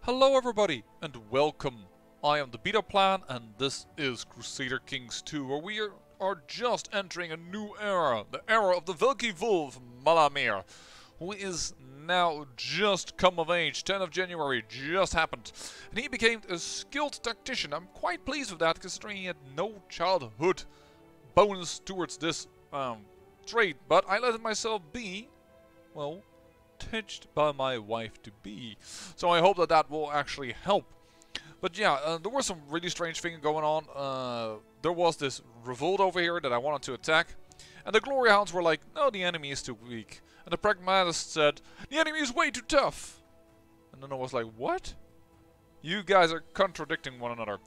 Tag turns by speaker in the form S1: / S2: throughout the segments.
S1: Hello everybody and welcome. I am the Beta Plan and this is Crusader Kings 2 where we are just entering a new era. The era of the Velky Wolf Malamir, who is now just come of age. 10th of January just happened. And he became a skilled tactician. I'm quite pleased with that considering he had no childhood bonus towards this trait. But I let myself be, well, teached by my wife-to-be. So I hope that will actually help. But yeah, there was some really strange thing going on. There was this revolt over here that I wanted to attack. And the Glory Hounds were like, no, the enemy is too weak. And the Pragmatist said, the enemy is way too tough. And then I was like, what? You guys are contradicting one another.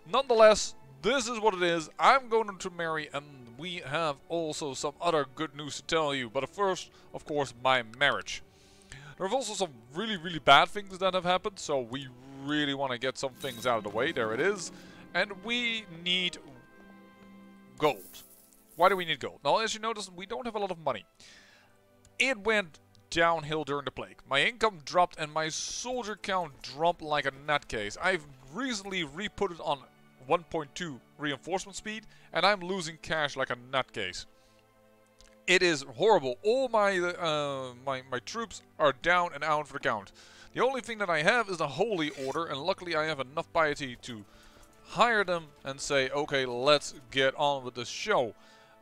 S1: Nonetheless, this is what it is. I'm going to marry, and we have also some other good news to tell you. But first, of course, my marriage. There have also some really bad things that have happened, so we really want to get some things out of the way. There it is. And we need gold. Why do we need gold? Now, as you notice, we don't have a lot of money. It went downhill during the plague. My income dropped and my soldier count dropped like a nutcase. I've recently re-put it on 1.2 reinforcement speed, and I'm losing cash like a nutcase. It is horrible. All my my troops are down and out for the count. The only thing that I have is the Holy Order, and luckily I have enough piety to hire them and say, okay, let's get on with this show.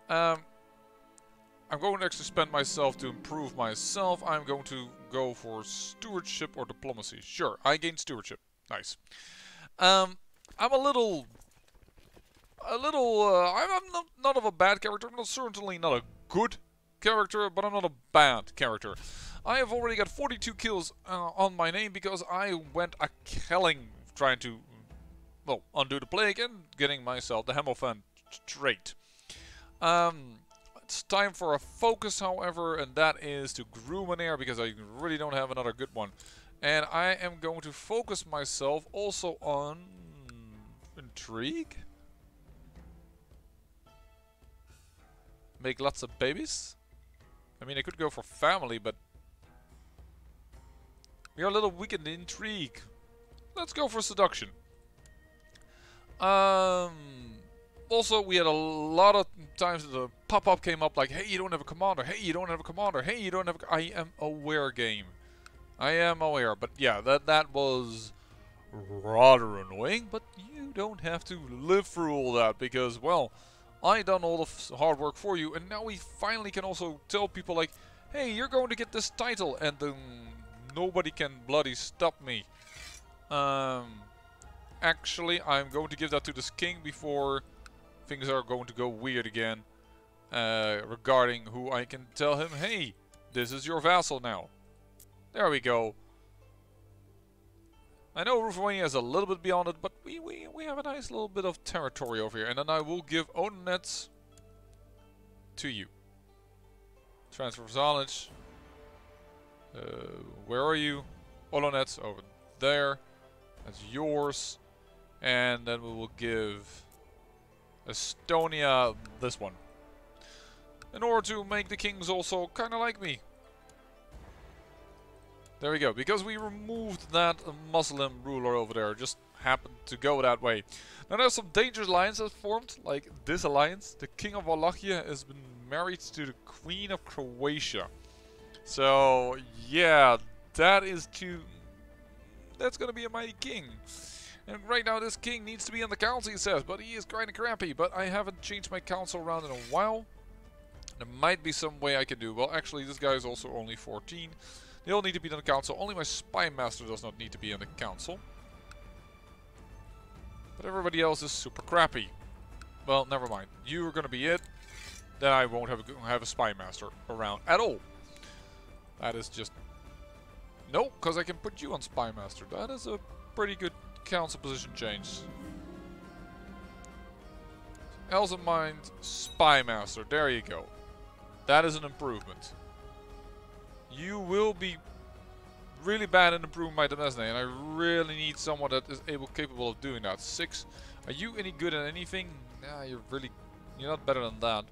S1: I'm going to actually spend myself to improve myself. I'm going to go for stewardship or diplomacy. Sure, I gained stewardship. Nice. I'm a little. I'm not of a bad character. I'm certainly not a good character, but I'm not a bad character. I have already got 42 kills on my name because I went a killing trying to, well, undo the plague and getting myself the Hemofan trait. It's time for a focus, however, and that is to Grumenair because I really don't have another good one. And I am going to focus myself also on intrigue. Make lots of babies. I mean, I could go for family, but we are a little weak in intrigue. Let's go for seduction. Also, we had a lot of times that the pop-up came up like, hey, you don't have a commander. Hey, you don't have a commander. Hey, you don't have a... I am aware, game. I am aware. But yeah, that was rather annoying. But you don't have to live through all that because, well, I done all the hard work for you, and now we finally can also tell people like, hey, you're going to get this title, and then nobody can bloody stop me. Actually, I'm going to give that to this king before things are going to go weird again. Regarding who I can tell him, hey, this is your vassal now. There we go. I know Ruthenia is a little bit beyond it, but we have a nice little bit of territory over here. And then I will give Odinets to you. Transfer of knowledge. Where are you? Olonets over there. That's yours. And then we will give Estonia this one. In order to make the kings also kind of like me. There we go, because we removed that Muslim ruler over there, just happened to go that way. Now there's some dangerous alliances formed, like this alliance. The King of Wallachia has been married to the Queen of Croatia. So, yeah, that's gonna be a mighty king. And right now this king needs to be in the council, he says, but he is kinda crappy. But I haven't changed my council around in a while. There might be some way I can do. Well, actually, this guy is also only 14. They all need to be in the council. Only my spy master does not need to be in the council. But everybody else is super crappy. Well, never mind. You are going to be it. Then I won't have a spy master around at all. That is just... No, because I can put you on spy master. That is a pretty good council position change. Elsa Mind, spy master. There you go. That is an improvement. You will be really bad at improving my Demesne, and I really need someone that is capable of doing that. 6. Are you any good at anything? Nah, you're not better than that.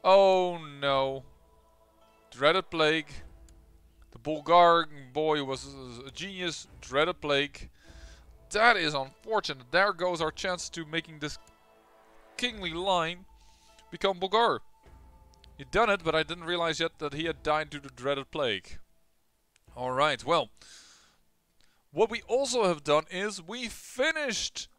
S1: Oh no. Dreaded plague. The Bulgar boy was a genius. Dreaded plague. That is unfortunate. There goes our chance to making this kingly line become Bulgar. He'd done it, but I didn't realize yet that he had died to the dreaded plague. Alright, well. What we also have done is we finished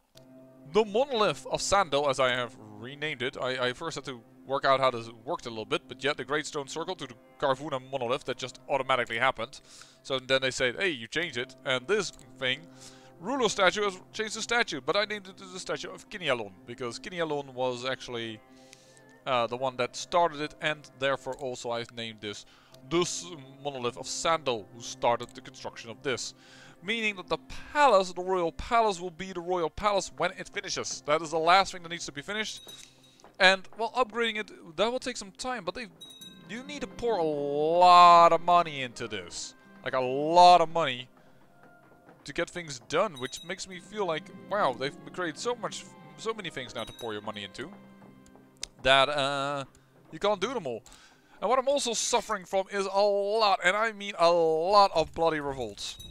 S1: the monolith of Sandal, as I have renamed it. I first had to work out how this worked a little bit, but yet the Great Stone Circle to the Carvuna monolith, that just automatically happened. So then they said, hey, you changed it, and this thing, Rulo statue, has changed the statue, but I named it the statue of Kinialon, because Kinialon was actually the one that started it, and therefore also I've named this monolith of Sandal, who started the construction of this. Meaning that the palace, the royal palace, will be the royal palace when it finishes. That is the last thing that needs to be finished. And, well, upgrading it, that will take some time, but you need to pour a lot of money into this. Like, a lot of money to get things done, which makes me feel like, wow, they've created so many things now to pour your money into, that you can't do them all. And what I'm also suffering from is a lot, and I mean a lot of bloody revolts.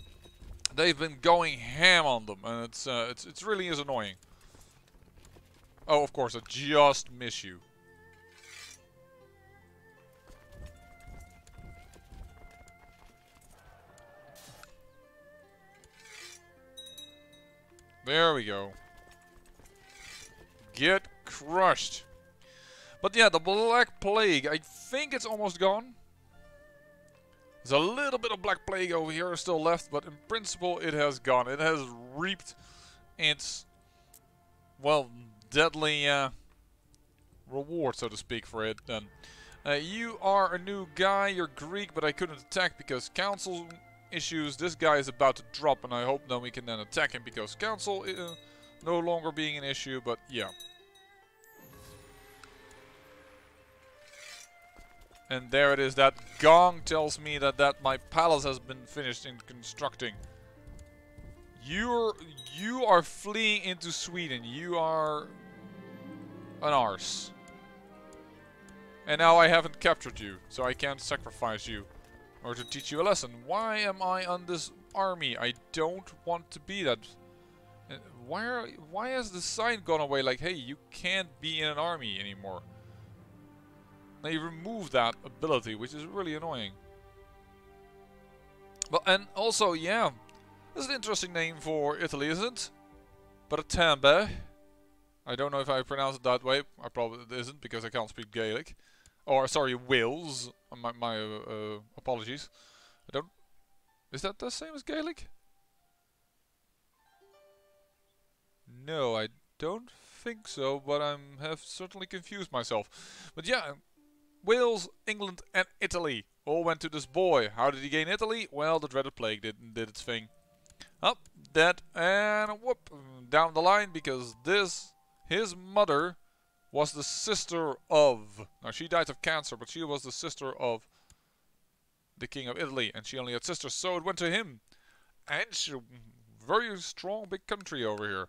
S1: They've been going ham on them, and it really is annoying. Oh, of course, I just miss you. There we go. Get crushed. But yeah, the Black Plague, I think it's almost gone. There's a little bit of Black Plague over here still left, but in principle it has gone. It has reaped its, well, deadly reward, so to speak, for it. Then you are a new guy, you're Greek, but I couldn't attack because council issues. This guy is about to drop, and I hope that we can then attack him because council is no longer being an issue, but yeah. And there it is. That gong tells me that my palace has been finished in constructing. You are fleeing into Sweden. You are an arse. And now I haven't captured you, so I can't sacrifice you or to teach you a lesson. Why am I on this army? I don't want to be that. Why has the sign gone away? Like, hey, you can't be in an army anymore. They removed that ability, which is really annoying. Well, and also, yeah, this is an interesting name for Italy, isn't it? Bratambe. I don't know if I pronounce it that way. I probably isn't because I can't speak Gaelic. Or, sorry, Wales. My apologies. I don't... Is that the same as Gaelic? No, I don't think so, but I have certainly confused myself. But yeah, Wales, England and Italy all went to this boy. How did he gain Italy? Well, the dreaded plague did its thing. Up, dead, and whoop, down the line, because his mother was the sister of... Now, she died of cancer, but she was the sister of the King of Italy, and she only had sisters, so it went to him. And she, very strong, big country over here.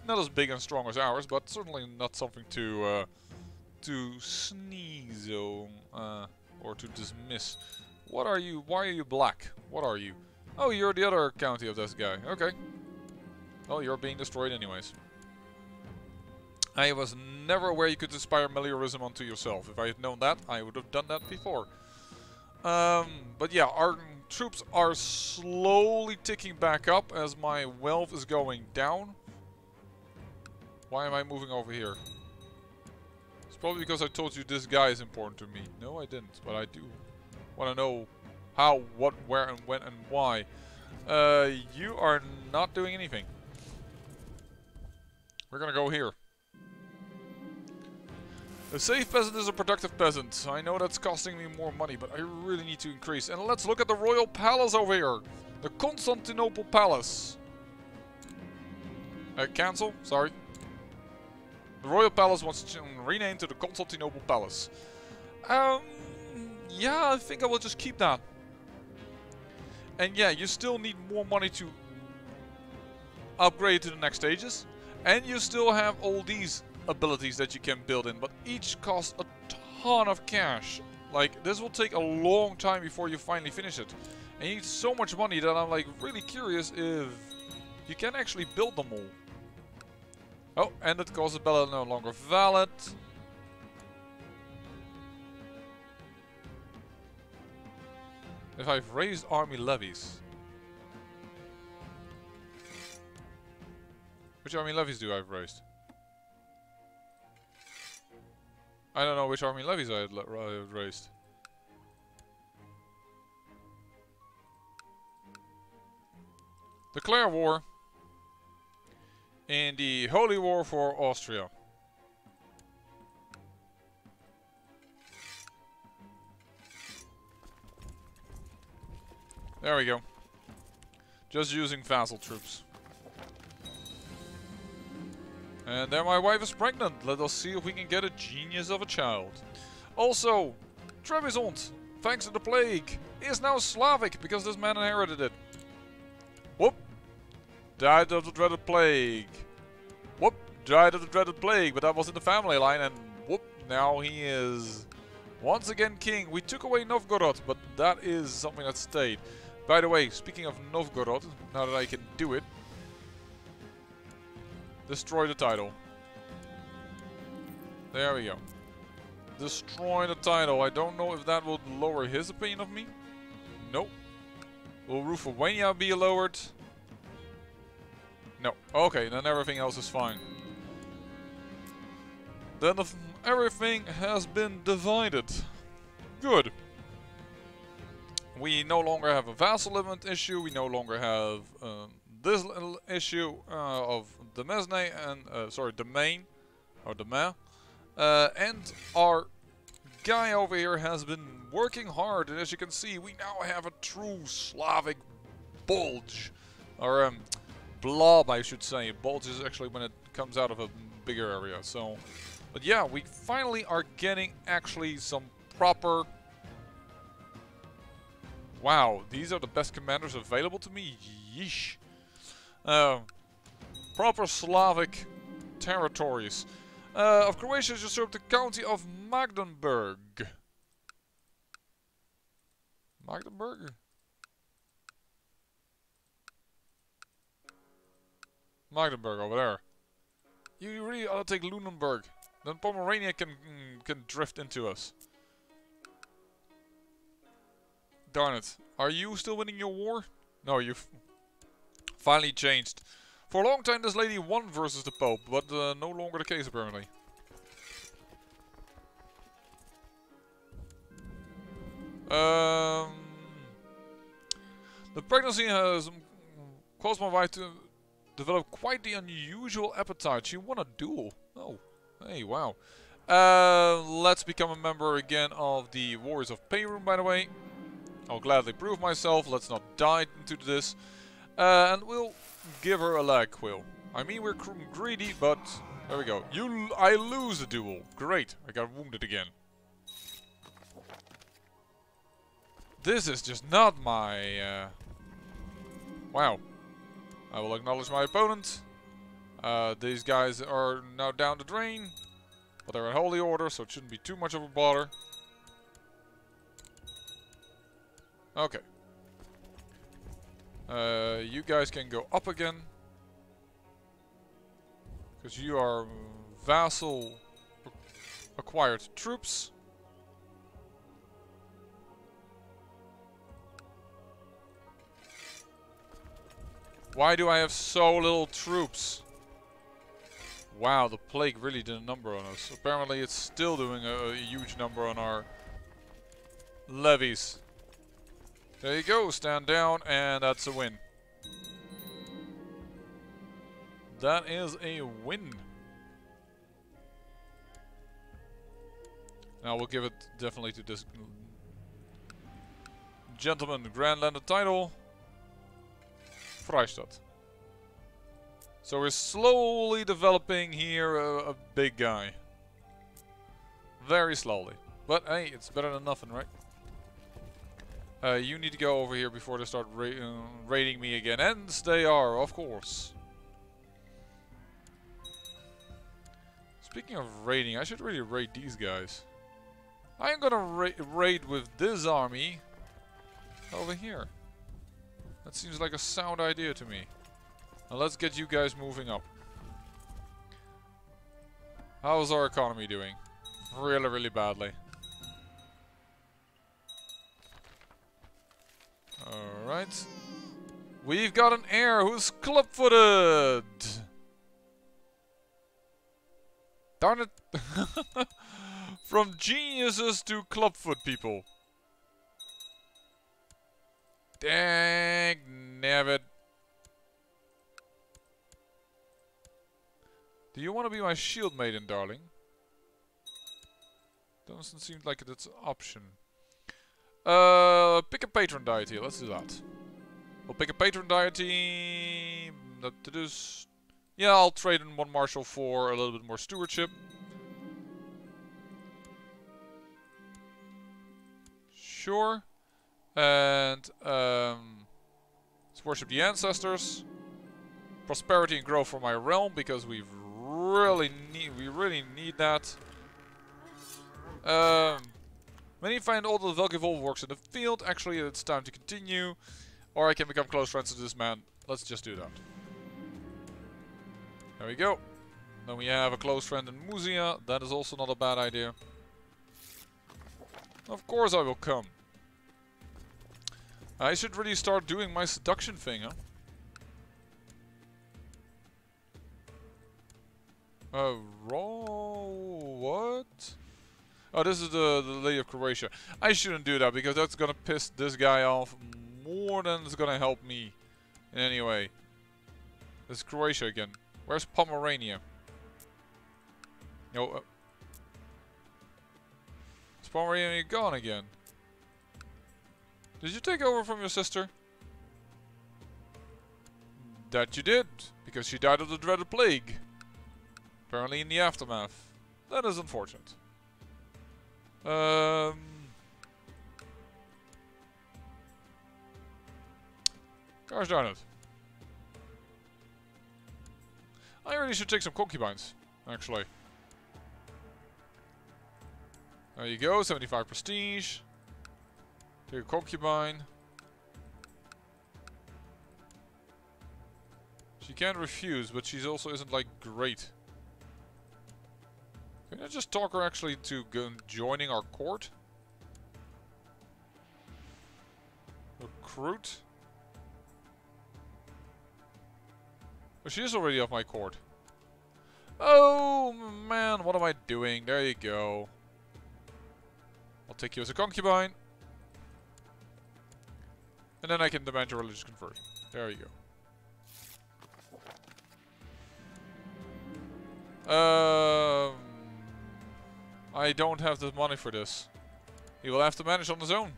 S1: Not as big and strong as ours, but certainly not something to sneeze or to dismiss. What are you? Why are you black? What are you? Oh, you're the other county of this guy. Okay. Well, you're being destroyed anyways. I was never aware you could inspire meliorism onto yourself. If I had known that, I would have done that before. But yeah, our troops are slowly ticking back up as my wealth is going down. Why am I moving over here? It's probably because I told you this guy is important to me. No, I didn't, but I do want to know how, what, where, and when, and why. You are not doing anything. We're gonna go here. A safe peasant is a productive peasant. I know that's costing me more money, but I really need to increase. And let's look at the royal palace over here. The Constantinople Palace. Cancel? Sorry. The royal palace wants renamed to the Constantinople Palace. Yeah, I think I will just keep that. And yeah, you still need more money to upgrade to the next stages. And you still have all these abilities that you can build in, but each costs a ton of cash. Like, this will take a long time before you finally finish it. And you need so much money that I'm like really curious if you can actually build them all. Oh, and it causes Bella no longer valid. If I've raised army levies. Which army levies do I've raised? I don't know which army levies I had raised. Declare war in the Holy War for Austria. There we go. Just using vassal troops. And there my wife is pregnant. Let us see if we can get a genius of a child. Also, Trebizond, thanks to the plague, is now Slavic because this man inherited it. Whoop. Died of the dreaded plague. Whoop. Died of the dreaded plague, but that was in the family line, and whoop. Now he is once again king. We took away Novgorod, but that is something that stayed. By the way, speaking of Novgorod, now that I can do it, destroy the title. There we go. Destroy the title. I don't know if that will lower his opinion of me. Nope. Will Ruthenia be lowered? No. Okay, then everything else is fine. Then everything has been divided. Good. We no longer have a vassal limit issue. We no longer have this little issue of the Mesne and sorry, the main or the ma, and our guy over here has been working hard. And as you can see, we now have a true Slavic bulge, or blob, I should say. Bulge is actually when it comes out of a bigger area. So, but yeah, we finally are getting actually some proper. Wow, these are the best commanders available to me? Yeesh. Proper Slavic territories. Of Croatia usurped the county of Magdeburg. Magdeburg? Magdeburg over there. You really ought to take Lunenburg. Then Pomerania can drift into us. Darn it. Are you still winning your war? No, you've finally changed. For a long time this lady won versus the Pope, but no longer the case apparently. The pregnancy has caused my wife to develop quite the unusual appetite. She won a duel. Oh, hey, wow. Let's become a member again of the Warriors of Payroom, by the way. I'll gladly prove myself. Let's not die into this. And we'll give her a lag quill. I mean, we're greedy, but there we go. I lose the duel. Great. I got wounded again. This is just not my... Wow. I will acknowledge my opponent. These guys are now down the drain. But they're in holy order, so it shouldn't be too much of a bother. Okay. You guys can go up again. Because you are vassal acquired troops. Why do I have so little troops? Wow, the plague really did a number on us. Apparently it's still doing a huge number on our levies. There you go, stand down, and that's a win. That is a win. Now we'll give it definitely to this gentleman, Grand Landed title, Freistadt. So we're slowly developing here a big guy. Very slowly. But hey, it's better than nothing, right? You need to go over here before they start raiding me again. And they are, of course. Speaking of raiding, I should really raid these guys. I am gonna raid with this army over here. That seems like a sound idea to me. Now let's get you guys moving up. How's our economy doing? Really, really badly. Alright. We've got an heir who's club-footed! Darn it! From geniuses to clubfoot people. Dang nabbit. Do you want to be my shield maiden, darling? Doesn't seem like it's an option. Pick a patron deity. Let's do that. We'll pick a patron deity. Yeah, I'll trade in one marshal for a little bit more stewardship. Sure. And let's worship the ancestors. Prosperity and growth for my realm because we really need that. When you find all the Valky Wolf works in the field, actually it's time to continue. Or I can become close friends with this man. Let's just do that. There we go. Then we have a close friend in Muzia. That is also not a bad idea. Of course I will come. I should really start doing my seduction thing, huh? What? Oh, this is the Lady of Croatia. I shouldn't do that because that's gonna piss this guy off more than it's gonna help me in any way. This is Croatia again. Where's Pomerania? No. Is Pomerania gone again? Did you take over from your sister? That you did, because she died of the dreaded plague. Apparently in the aftermath. That is unfortunate. Gosh darn it. I really should take some concubines, actually. There you go, 75 prestige. Take a concubine. She can't refuse, but she also isn't like great. Can I just talk her actually to joining our court? Recruit? Oh, she is already off my court. Oh man, what am I doing? There you go. I'll take you as a concubine. And then I can demand your religious conversion. There you go. I don't have the money for this. He will have to manage on his own.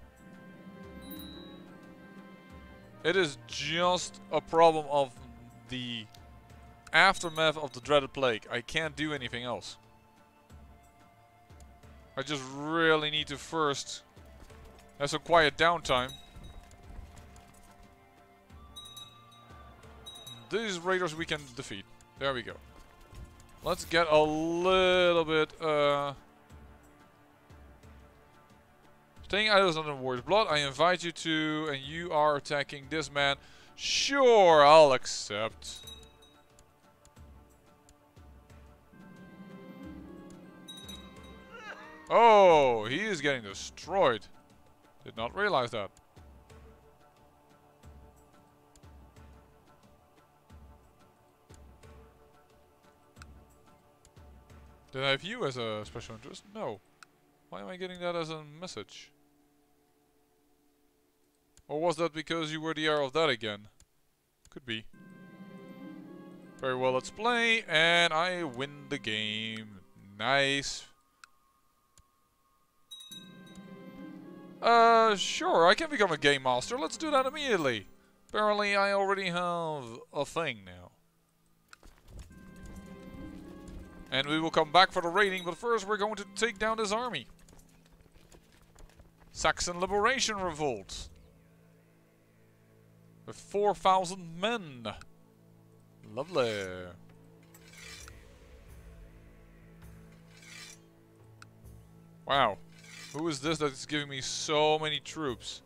S1: It is just a problem of the aftermath of the dreaded plague. I can't do anything else. I just really need to first have some quiet downtime. These raiders we can defeat. There we go. Let's get a little bit staying out of the warrior's blood. I invite you to, and you are attacking this man. Sure, I'll accept. Oh, he is getting destroyed. Did not realize that. Did I have you as a special interest? No. Why am I getting that as a message? Or was that because you were the heir of that again? Could be. Very well, let's play. And I win the game. Nice. Sure, I can become a game master. Let's do that immediately. Apparently, I already have a thing now. And we will come back for the raiding, but first we're going to take down this army. Saxon Liberation Revolt. With 4,000 men. Lovely. Wow. Who is this that is giving me so many troops?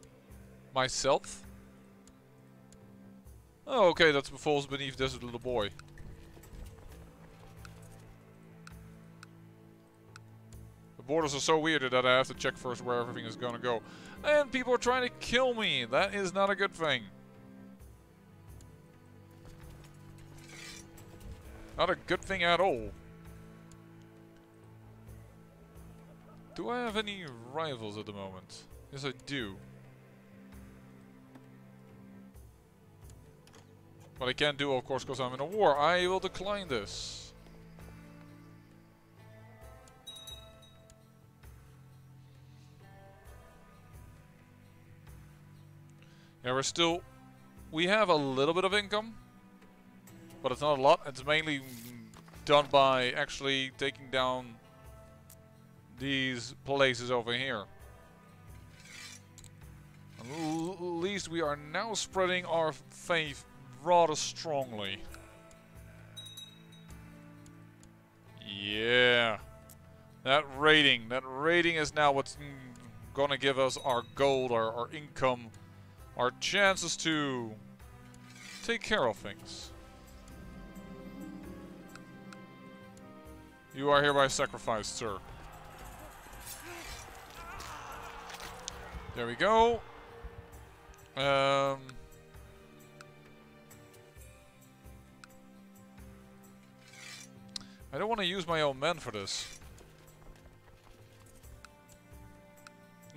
S1: Myself? Oh, okay, that falls beneath this little boy. The borders are so weird that I have to check first where everything is gonna go. And people are trying to kill me. That is not a good thing. Not a good thing at all. Do I have any rivals at the moment? Yes, I do. But I can't do, of course, because I'm in a war. I will decline this. Yeah, we have a little bit of income, but it's not a lot. It's mainly done by actually taking down these places over here. At least we are now spreading our faith rather strongly. Yeah. That rating is now what's gonna give us our gold, our income, our chances to take care of things. You are hereby sacrificed, sir. There we go. I don't want to use my own men for this.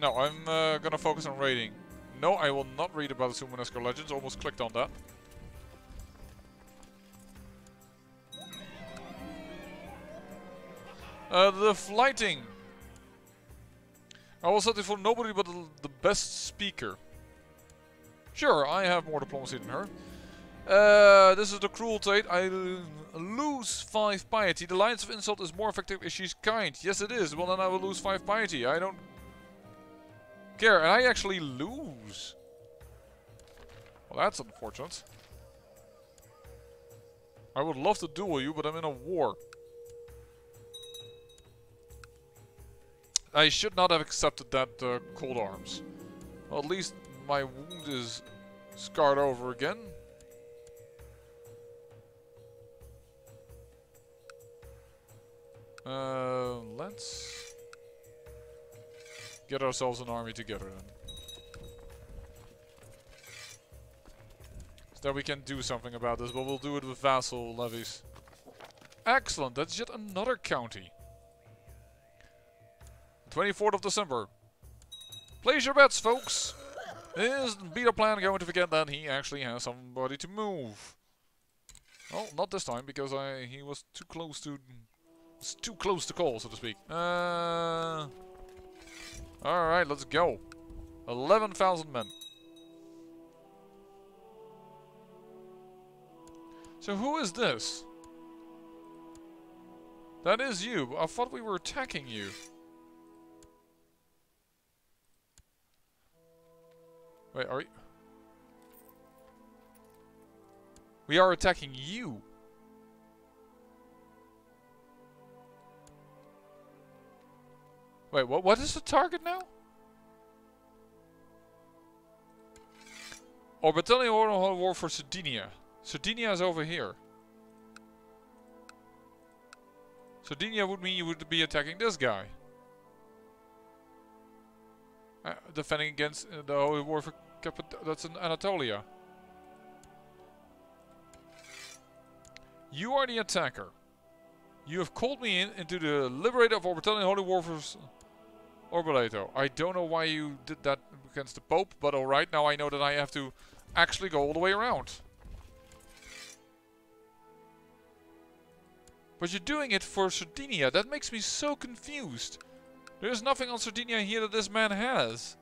S1: No, I'm gonna focus on raiding. No, I will not read about the Sumonesco Legends. Almost clicked on that. The flighting. I will settle for nobody but the best speaker. Sure, I have more diplomacy than her. This is the cruel trait. I lose 5 piety. The Alliance of Insult is more effective if she's kind. Yes, it is. Well, then I will lose 5 piety. I don't care. And I actually lose. Well, that's unfortunate. I would love to duel you, but I'm in a war. I should not have accepted that cold arms. Well, at least my wound is scarred over again. Let's get ourselves an army together then. So that we can do something about this, but we'll do it with vassal levies. Excellent, that's yet another county. 24th of December. Place your bets, folks. Is Beta Plan going to forget that he actually has somebody to move? Well, not this time, because he was too close to call, so to speak. Alright, let's go. 11,000 men. So who is this? That is you. I thought we were attacking you. Wait, are we? We are attacking you. Wait, what is the target now? Or battalion war for Sardinia. Sardinia is over here. Sardinia would mean you would be attacking this guy. Defending against the Holy War for that's in Anatolia. You are the attacker. You have called me into the liberator of our battalion Holy War for Orbilato. I don't know why you did that against the Pope, but alright, now I know that I have to actually go all the way around. But you're doing it for Sardinia. That makes me so confused. There's nothing on Sardinia here that this man has.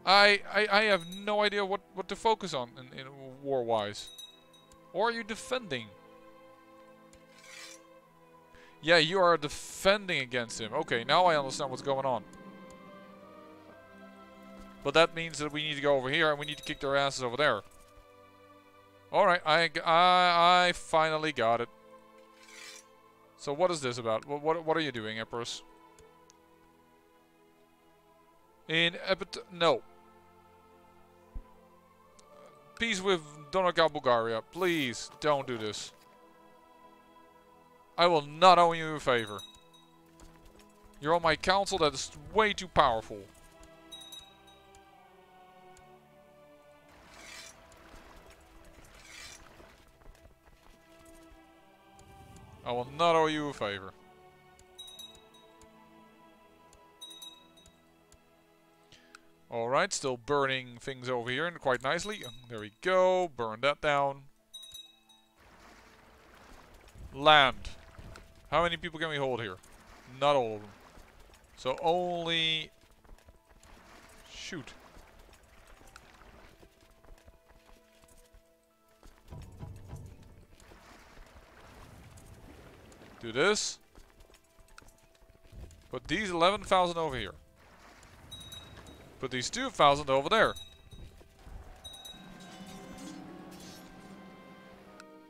S1: I have no idea what to focus on in war-wise. Or are you defending? Yeah, you are defending against him. Okay, now I understand what's going on. But that means that we need to go over here and we need to kick their asses over there. Alright, I finally got it. So what is this about? What are you doing, Empress? No. peace with Donegal, Bulgaria. Please, don't do this. I will not owe you a favor. You're on my council that is way too powerful. I will not owe you a favor. Alright, still burning things over here and quite nicely. There we go. Burn that down. Land. How many people can we hold here? Not all of them. So only... Shoot. Do this. Put these 11,000 over here. Put these 2,000 over there.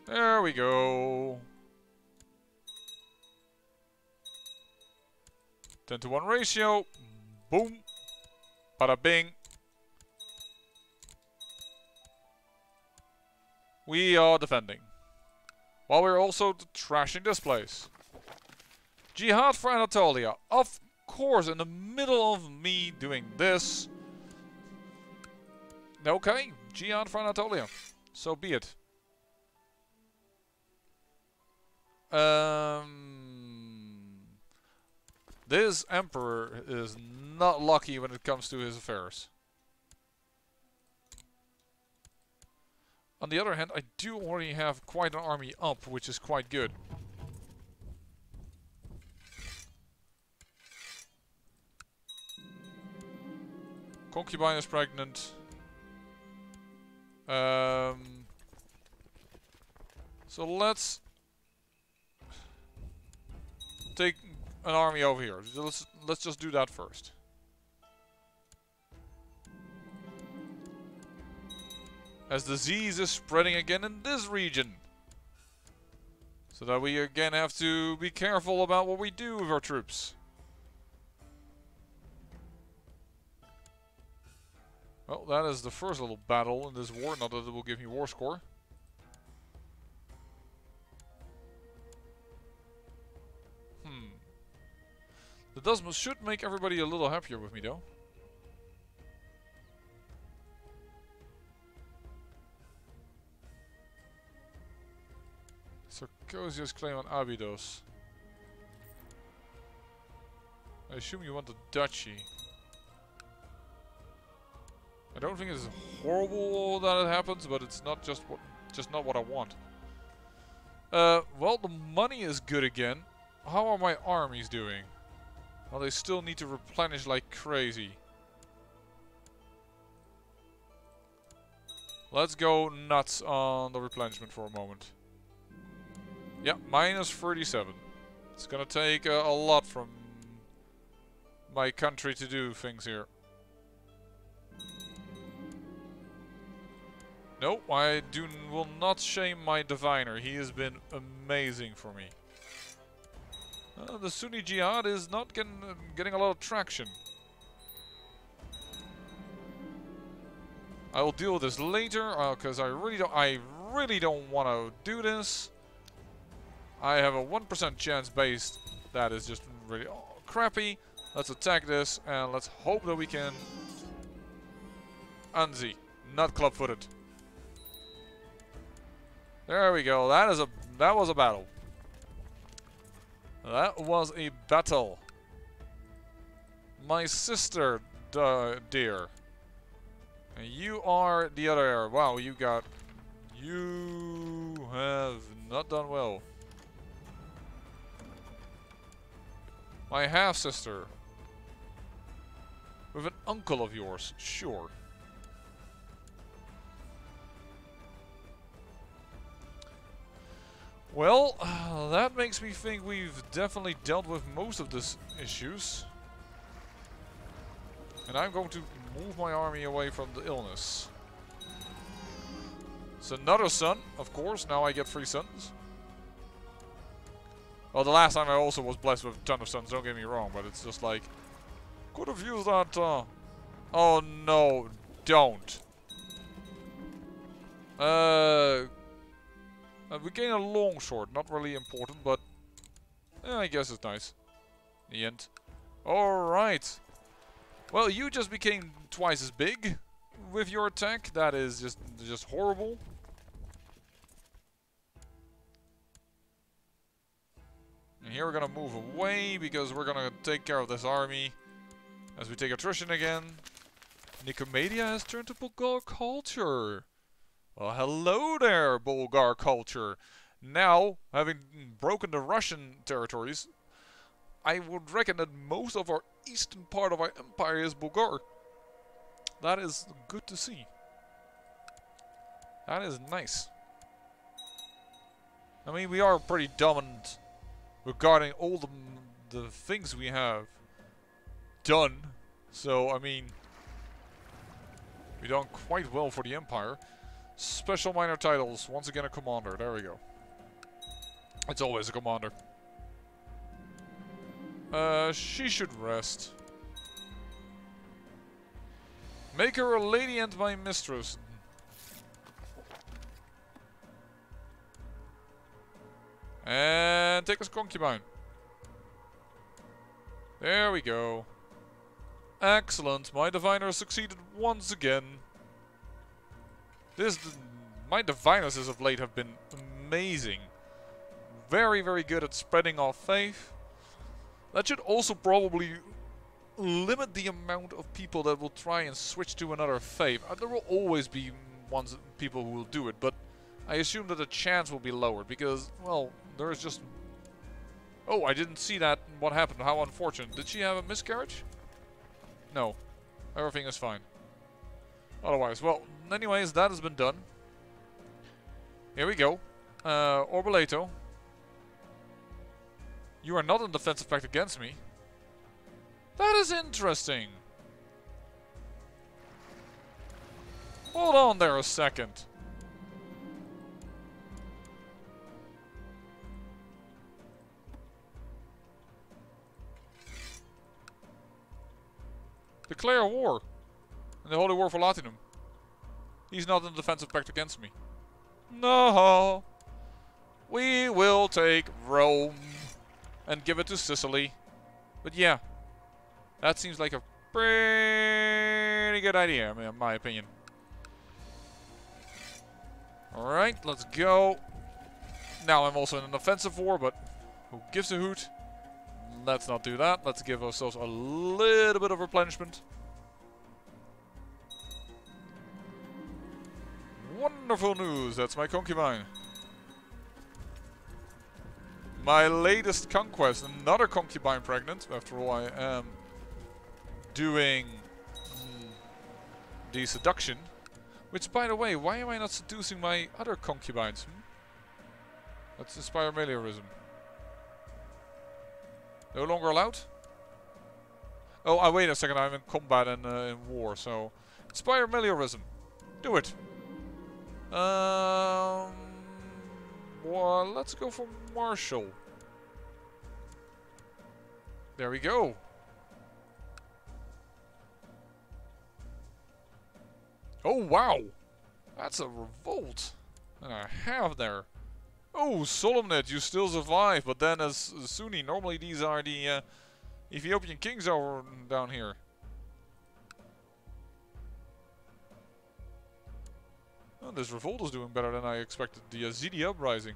S1: There we go. 10-to-1 ratio. Boom. Bada bing. We are defending. While we're also trashing this place. Jihad for Anatolia. Of course, in the middle of me doing this. Okay, Jihad for Anatolia. So be it. This emperor is not lucky when it comes to his affairs. On the other hand, I do already have quite an army up, which is quite good. Concubine is pregnant. So let's take an army over here. Let's just do that first. As disease is spreading again in this region. So that we again have to be careful about what we do with our troops. Well, that is the first little battle in this war. Not that it will give me war score. That should make everybody a little happier with me, though. Sarkosia's claim on Abydos. I assume you want the duchy. I don't think it's horrible that it happens, but it's not just not what I want. Well, the money is good again. How are my armies doing? Well, they still need to replenish like crazy. Let's go nuts on the replenishment for a moment. Yeah, minus 37. It's gonna take a lot from my country to do things here. No, I will not shame my diviner. He has been amazing for me. The Sunni Jihad is not getting a lot of traction. I will deal with this later, because I really don't want to do this. I have a 1% chance based that is just really crappy. Let's attack this and let's hope that we can Anzi, not club-footed. There we go. That was a battle. That was a battle. My sister, dear. And you are the other heir. Wow, you have not done well. My half-sister. With an uncle of yours, sure. Well, that makes me think we've definitely dealt with most of these issues. And I'm going to move my army away from the illness. It's another son, of course. Now I get 3 sons. Well, the last time I also was blessed with a ton of sons, don't get me wrong. But it's just like, could have used that. Oh no, don't. We gain a longsword. Not really important, but I guess it's nice. In the end. Alright. Well, you just became twice as big with your attack. That is just horrible. And here we're gonna move away because we're gonna take care of this army as we take attrition again. Nicomedia has turned to Bulgar culture. Well, hello there, Bulgar culture. Now, having broken the Russian territories, I would reckon that most of our eastern part of our empire is Bulgar. That is good to see. That is nice. I mean, we are pretty dominant regarding all the things we have done. So, I mean, we've done quite well for the empire. Special minor titles. Once again, a commander. There we go. It's always a commander. She should rest. Make her a lady and my mistress. And take us concubine. There we go. Excellent. My diviner succeeded once again. My diviners as of late have been amazing. Very, very good at spreading our faith. That should also probably limit the amount of people that will try and switch to another faith. There will always be people who will do it, but I assume that the chance will be lowered because, well, there is just... Oh, I didn't see that. What happened? How unfortunate. Did she have a miscarriage? No. Everything is fine. Otherwise, well, anyways, that has been done. Here we go. Orbolato. You are not in defensive pact against me. That is interesting. Hold on there a second. Declare war. In the Holy War for Latinum. He's not in defensive pact against me. No. We will take Rome and give it to Sicily. But yeah, that seems like a pretty good idea, in my opinion. Alright, let's go. Now I'm also in an offensive war, but who gives a hoot? Let's not do that. Let's give ourselves a little bit of replenishment. Wonderful news. That's my concubine. My latest conquest. Another concubine pregnant. After all, I am doing the seduction. Which, by the way, why am I not seducing my other concubines? Let's inspire meliorism. No longer allowed? Oh, wait a second. I'm in combat and in war, so... Inspire meliorism. Do it. Well, let's go for Marshall. There we go. Oh, wow. That's a revolt. And a half there. Oh, Solemnit, you still survive. But then as Sunni, normally these are the Ethiopian kings over down here. Oh, this revolt is doing better than I expected. The Yazidi uprising.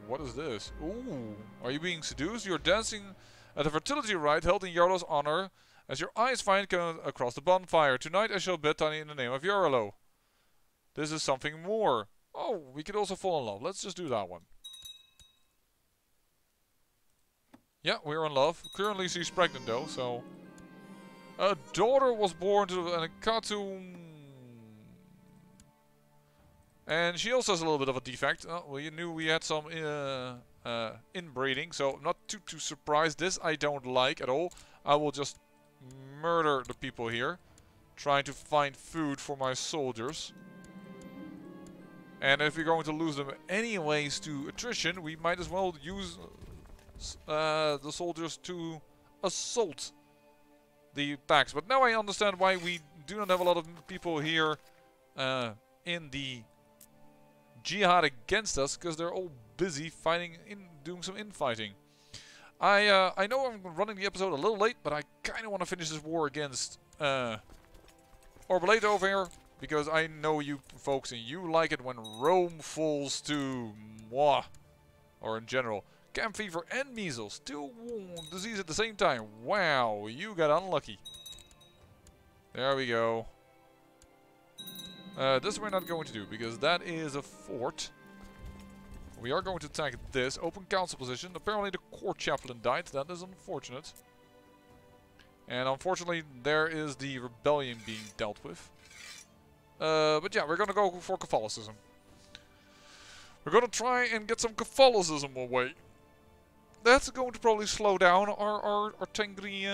S1: What is this? Ooh, are you being seduced? You're dancing at a fertility rite held in Jarlo's honor as your eyes find across the bonfire. Tonight I shall bedtime in the name of Jarlo. This is something more. Oh, we could also fall in love. Let's just do that one. Yeah, we're in love. Currently she's pregnant though, so... A daughter was born to a CK2. And she also has a little bit of a defect. Oh, well, you knew we had some inbreeding, so I'm not too surprised. This I don't like at all. I will just murder the people here, trying to find food for my soldiers. And if we're going to lose them anyways to attrition, we might as well use the soldiers to assault the packs. But now I understand why we do not have a lot of people here in the jihad against us because they're all busy fighting, doing some infighting. I know I'm running the episode a little late, but I kind of want to finish this war against Orbalate over here, because I know you folks and you like it when Rome falls to moi, or in general. Camp fever and measles, two disease at the same time. Wow, you got unlucky. There we go. This we're not going to do, because that is a fort. We are going to attack this open council position. Apparently the court chaplain died. That is unfortunate. And unfortunately there is the rebellion being dealt with. But yeah, we're going to go for Catholicism. We're going to try and get some Catholicism away. That's going to probably slow down our Tengri,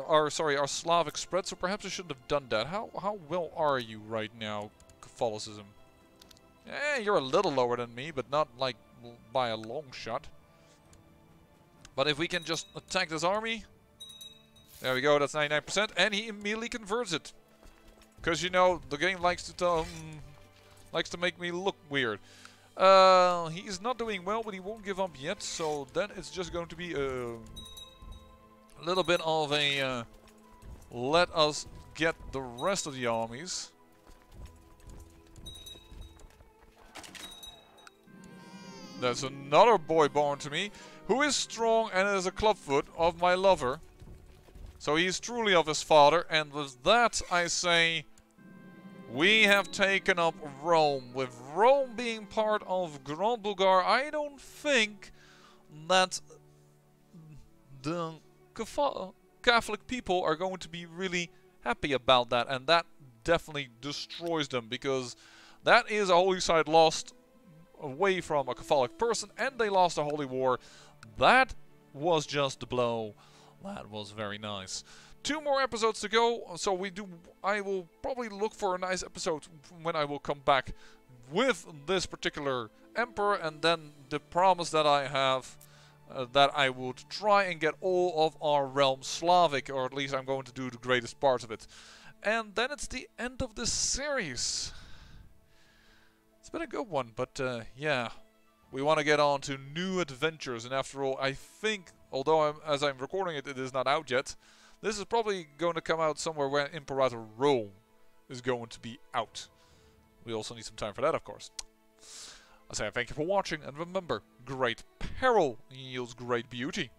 S1: our Slavic spread. So perhaps I shouldn't have done that. How well are you right now, Catholicism? You're a little lower than me, but not like by a long shot. But if we can just attack this army, there we go. That's 99%, and he immediately converts it. Because you know the game likes to make me look weird. He is not doing well, but he won't give up yet. So then it's just going to be a little bit of a let us get the rest of the armies. There's another boy born to me, who is strong and is a clubfoot of my lover. So he is truly of his father, and with that I say, we have taken up Rome. With Rome being part of Grand Bulgar, I don't think that the Catholic people are going to be really happy about that, and that definitely destroys them, because that is a holy site lost away from a Catholic person, and they lost a holy war. That was just the blow. That was very nice. 2 more episodes to go, so I will probably look for a nice episode when I will come back with this particular emperor, and then the promise that I have that I would try and get all of our realm Slavic, or at least I'm going to do the greatest part of it. And then it's the end of this series. It's been a good one, but yeah, we want to get on to new adventures, and after all, I think, although as I'm recording it, it is not out yet, this is probably going to come out somewhere when Imperator Rome is going to be out. We also need some time for that, of course. I say thank you for watching, and remember, great peril yields great beauty.